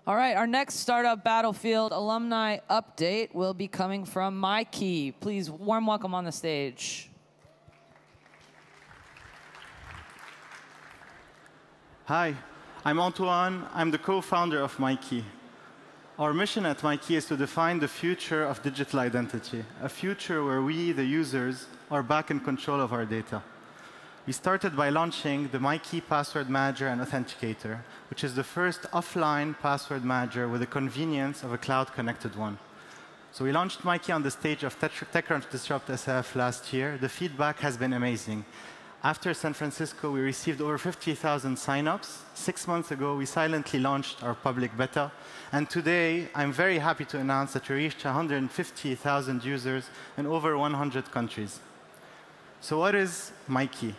All right, our next Startup Battlefield alumni update will be coming from Myki. Please, warm welcome on the stage. Hi, I'm Antoine. I'm the co-founder of Myki. Our mission at Myki is to define the future of digital identity, a future where we, the users, are back in control of our data. We started by launching the Myki Password Manager and Authenticator, which is the first offline password manager with the convenience of a cloud-connected one. So we launched Myki on the stage of TechCrunch Disrupt SF last year. The feedback has been amazing. After San Francisco, we received over 50,000 signups. 6 months ago, we silently launched our public beta. And today, I'm very happy to announce that we reached 150,000 users in over 100 countries. So what is Myki?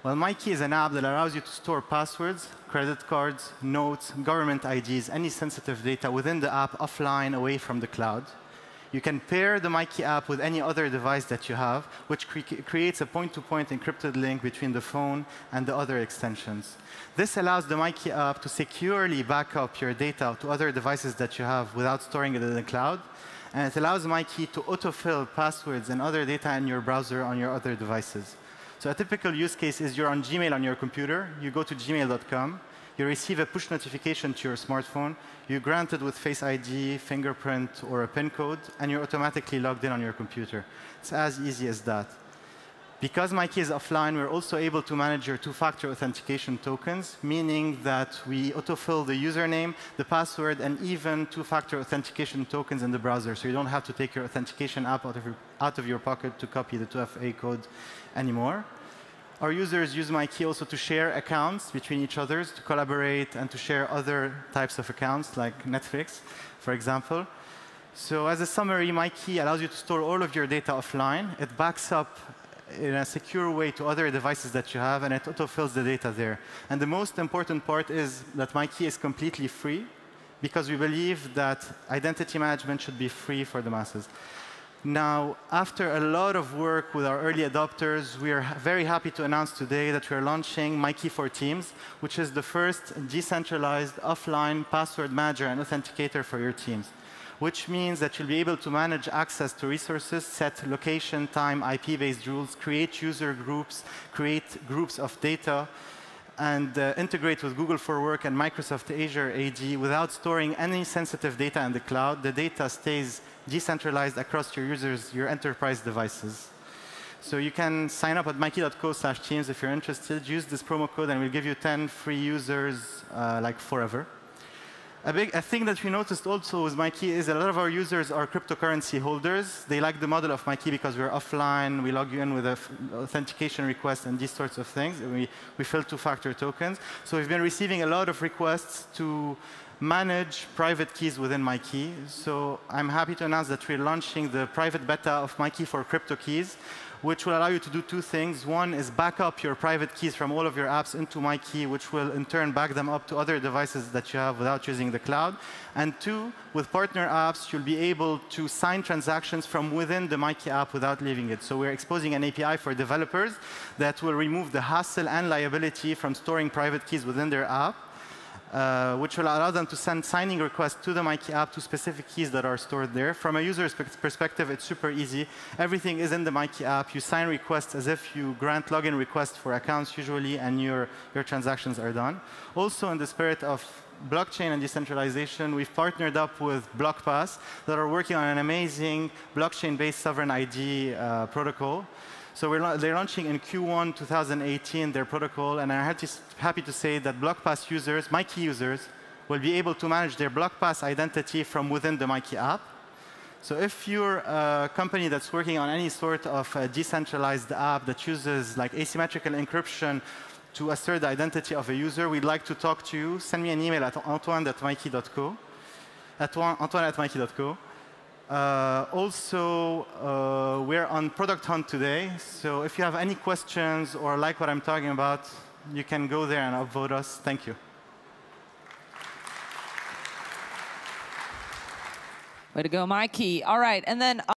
Well, Myki is an app that allows you to store passwords, credit cards, notes, government IDs, any sensitive data within the app offline, away from the cloud. You can pair the Myki app with any other device that you have, which creates a point-to-point encrypted link between the phone and the other extensions. This allows the Myki app to securely back up your data to other devices that you have without storing it in the cloud. And it allows Myki to autofill passwords and other data in your browser on your other devices. So a typical use case is you're on Gmail on your computer. You go to gmail.com. You receive a push notification to your smartphone. You grant it with Face ID, fingerprint, or a PIN code, and you're automatically logged in on your computer. It's as easy as that. Because Myki is offline, we're also able to manage your two-factor authentication tokens, meaning that we autofill the username, the password, and even two-factor authentication tokens in the browser. So you don't have to take your authentication app out of your pocket to copy the 2FA code anymore. Our users use Myki also to share accounts between each other, to collaborate, and to share other types of accounts, like Netflix, for example. So as a summary, Myki allows you to store all of your data offline. It backs up in a secure way to other devices that you have, and it autofills the data there. And the most important part is that Myki is completely free, because we believe that identity management should be free for the masses. Now, after a lot of work with our early adopters, we are very happy to announce today that we are launching Myki for Teams, which is the first decentralized offline password manager and authenticator for your teams, which means that you'll be able to manage access to resources, set location, time, IP-based rules, create user groups, create groups of data, and integrate with Google for Work and Microsoft Azure AD without storing any sensitive data in the cloud. The data stays decentralized across your users, your enterprise devices. So you can sign up at myki.co/teams if you're interested. Use this promo code, and we'll give you 10 free users like forever. A thing that we noticed also with Myki is a lot of our users are cryptocurrency holders. They like the model of Myki because we're offline. We log you in with an authentication request and these sorts of things. We fill two-factor tokens. So we've been receiving a lot of requests to manage private keys within Myki. So I'm happy to announce that we're launching the private beta of Myki for crypto keys, which will allow you to do two things. One is back up your private keys from all of your apps into Myki, which will in turn back them up to other devices that you have without using the cloud. And two, with partner apps, you'll be able to sign transactions from within the Myki app without leaving it. So we're exposing an API for developers that will remove the hassle and liability from storing private keys within their app, which will allow them to send signing requests to the Myki app to specific keys that are stored there. From a user's perspective, it's super easy. Everything is in the Myki app. You sign requests as if you grant login requests for accounts usually, and your transactions are done. Also, in the spirit of blockchain and decentralization, we've partnered up with BlockPass that are working on an amazing blockchain-based sovereign ID protocol. So they're launching in Q1 2018 their protocol, and I'm happy to say that BlockPass users, Myki users, will be able to manage their BlockPass identity from within the Myki app. So if you're a company that's working on any sort of decentralized app that uses like asymmetrical encryption to assert the identity of a user, we'd like to talk to you. Send me an email at antoine@myki.co. Antoine@myki.co. Also, we're on Product Hunt today. So if you have any questions or like what I'm talking about, you can go there and upvote us. Thank you. Way to go, Myki. All right, and then